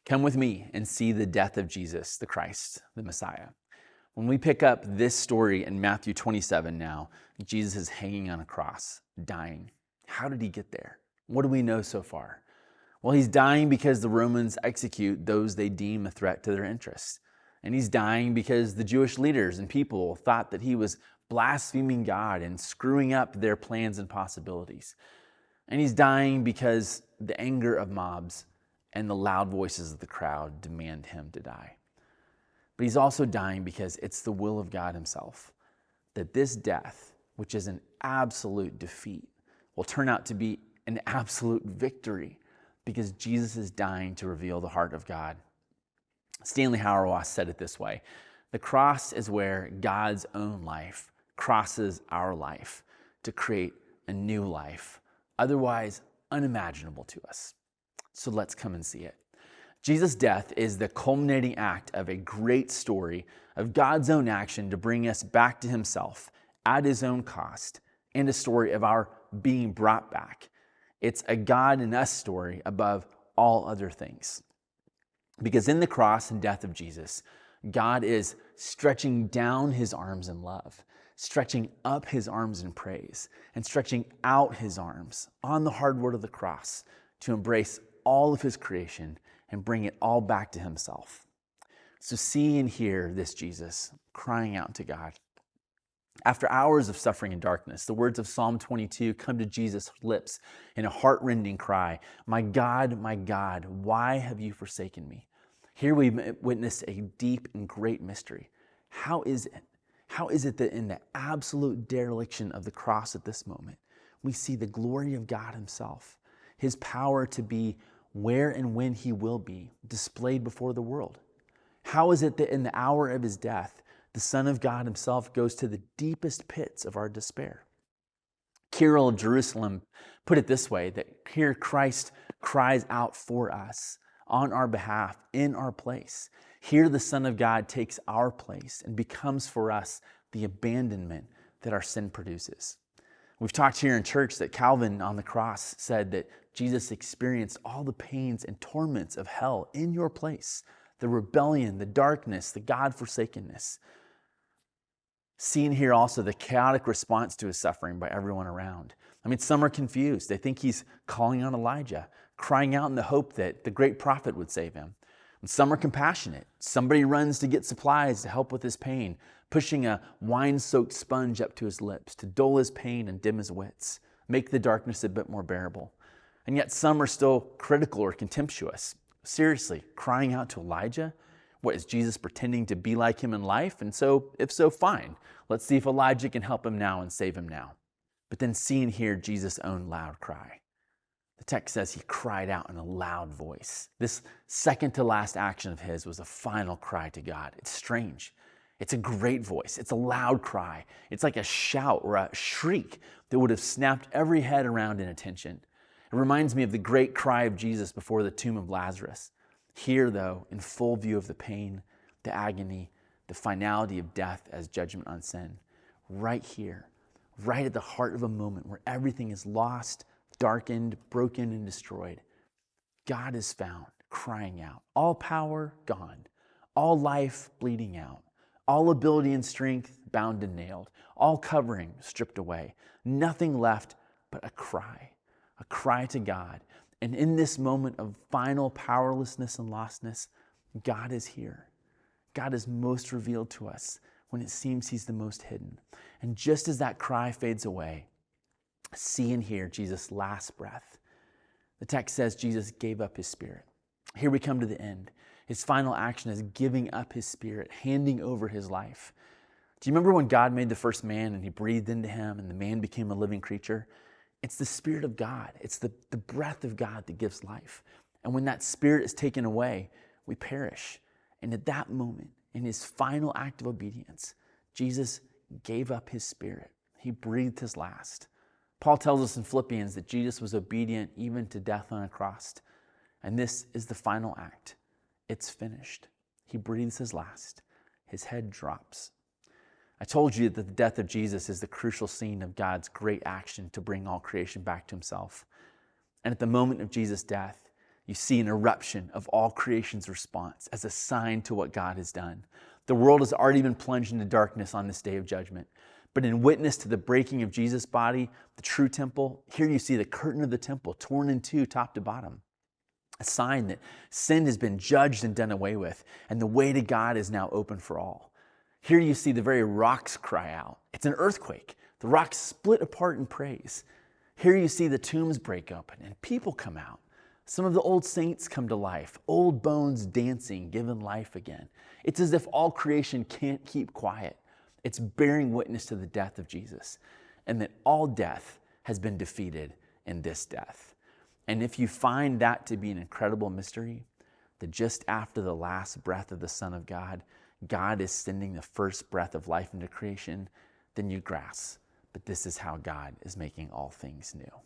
Come with me and see the death of Jesus, the Christ, the Messiah. When we pick up this story in Matthew 27 now, Jesus is hanging on a cross, dying. How did he get there? What do we know so far? Well, he's dying because the Romans execute those they deem a threat to their interests. And he's dying because the Jewish leaders and people thought that he was blaspheming God and screwing up their plans and possibilities. And he's dying because the anger of mobs and the loud voices of the crowd demand him to die. But he's also dying because it's the will of God himself that this death, which is an absolute defeat, will turn out to be an absolute victory because Jesus is dying to reveal the heart of God. Stanley Hauerwas said it this way: the cross is where God's own life crosses our life to create a new life, otherwise unimaginable to us. So let's come and see it. Jesus' death is the culminating act of a great story of God's own action to bring us back to himself at his own cost, and a story of our being brought back. It's a God and us story above all other things. Because in the cross and death of Jesus, God is stretching down his arms in love, stretching up his arms in praise, and stretching out his arms on the hard wood of the cross to embrace all of his creation and bring it all back to himself. So see and hear this Jesus crying out to God. After hours of suffering and darkness, the words of Psalm 22 come to Jesus' lips in a heart-rending cry, my God, why have you forsaken me?" Here we witness a deep and great mystery. How is it? How is it that in the absolute dereliction of the cross at this moment, we see the glory of God himself, his power to be where and when he will be displayed before the world? How is it that in the hour of his death, the Son of God himself goes to the deepest pits of our despair? Kirill of Jerusalem put it this way, that here Christ cries out for us on our behalf, in our place. Here the Son of God takes our place and becomes for us the abandonment that our sin produces. We've talked here in church that Calvin on the cross said that Jesus experienced all the pains and torments of hell in your place, the rebellion, the darkness, the God-forsakenness. See and hear also the chaotic response to his suffering by everyone around. I mean, some are confused. They think he's calling on Elijah, crying out in the hope that the great prophet would save him. And some are compassionate. Somebody runs to get supplies to help with his pain, pushing a wine-soaked sponge up to his lips to dull his pain and dim his wits, make the darkness a bit more bearable. And yet some are still critical or contemptuous. Seriously, crying out to Elijah? What, is Jesus pretending to be like him in life? And so, if so, fine. Let's see if Elijah can help him now and save him now. But then see and hear Jesus' own loud cry. The text says he cried out in a loud voice. This second to last action of his was a final cry to God. It's strange. It's a great voice. It's a loud cry. It's like a shout or a shriek that would have snapped every head around in attention. It reminds me of the great cry of Jesus before the tomb of Lazarus. Here, though, in full view of the pain, the agony, the finality of death as judgment on sin. Right here, right at the heart of a moment where everything is lost, darkened, broken, and destroyed, God is found crying out. All power gone, all life bleeding out, all ability and strength bound and nailed, all covering stripped away, nothing left but a cry to God. And in this moment of final powerlessness and lostness, God is here. God is most revealed to us when it seems he's the most hidden. And just as that cry fades away, see and hear Jesus' last breath. The text says Jesus gave up his spirit. Here we come to the end. His final action is giving up his spirit, handing over his life. Do you remember when God made the first man and he breathed into him and the man became a living creature? It's the Spirit of God. It's the breath of God that gives life. And when that spirit is taken away, we perish. And at that moment, in his final act of obedience, Jesus gave up his spirit. He breathed his last. Paul tells us in Philippians that Jesus was obedient even to death on a cross. And this is the final act. It's finished. He breathes his last. His head drops. I told you that the death of Jesus is the crucial scene of God's great action to bring all creation back to himself. And at the moment of Jesus' death, you see an eruption of all creation's response as a sign to what God has done. The world has already been plunged into darkness on this day of judgment. But in witness to the breaking of Jesus' body, the true temple, here you see the curtain of the temple torn in two, top to bottom. A sign that sin has been judged and done away with, and the way to God is now open for all. Here you see the very rocks cry out. It's an earthquake. The rocks split apart in praise. Here you see the tombs break open and people come out. Some of the old saints come to life, old bones dancing, given life again. It's as if all creation can't keep quiet. It's bearing witness to the death of Jesus, and that all death has been defeated in this death. And if you find that to be an incredible mystery, that just after the last breath of the Son of God, God is sending the first breath of life into creation, then you grasp. But this is how God is making all things new.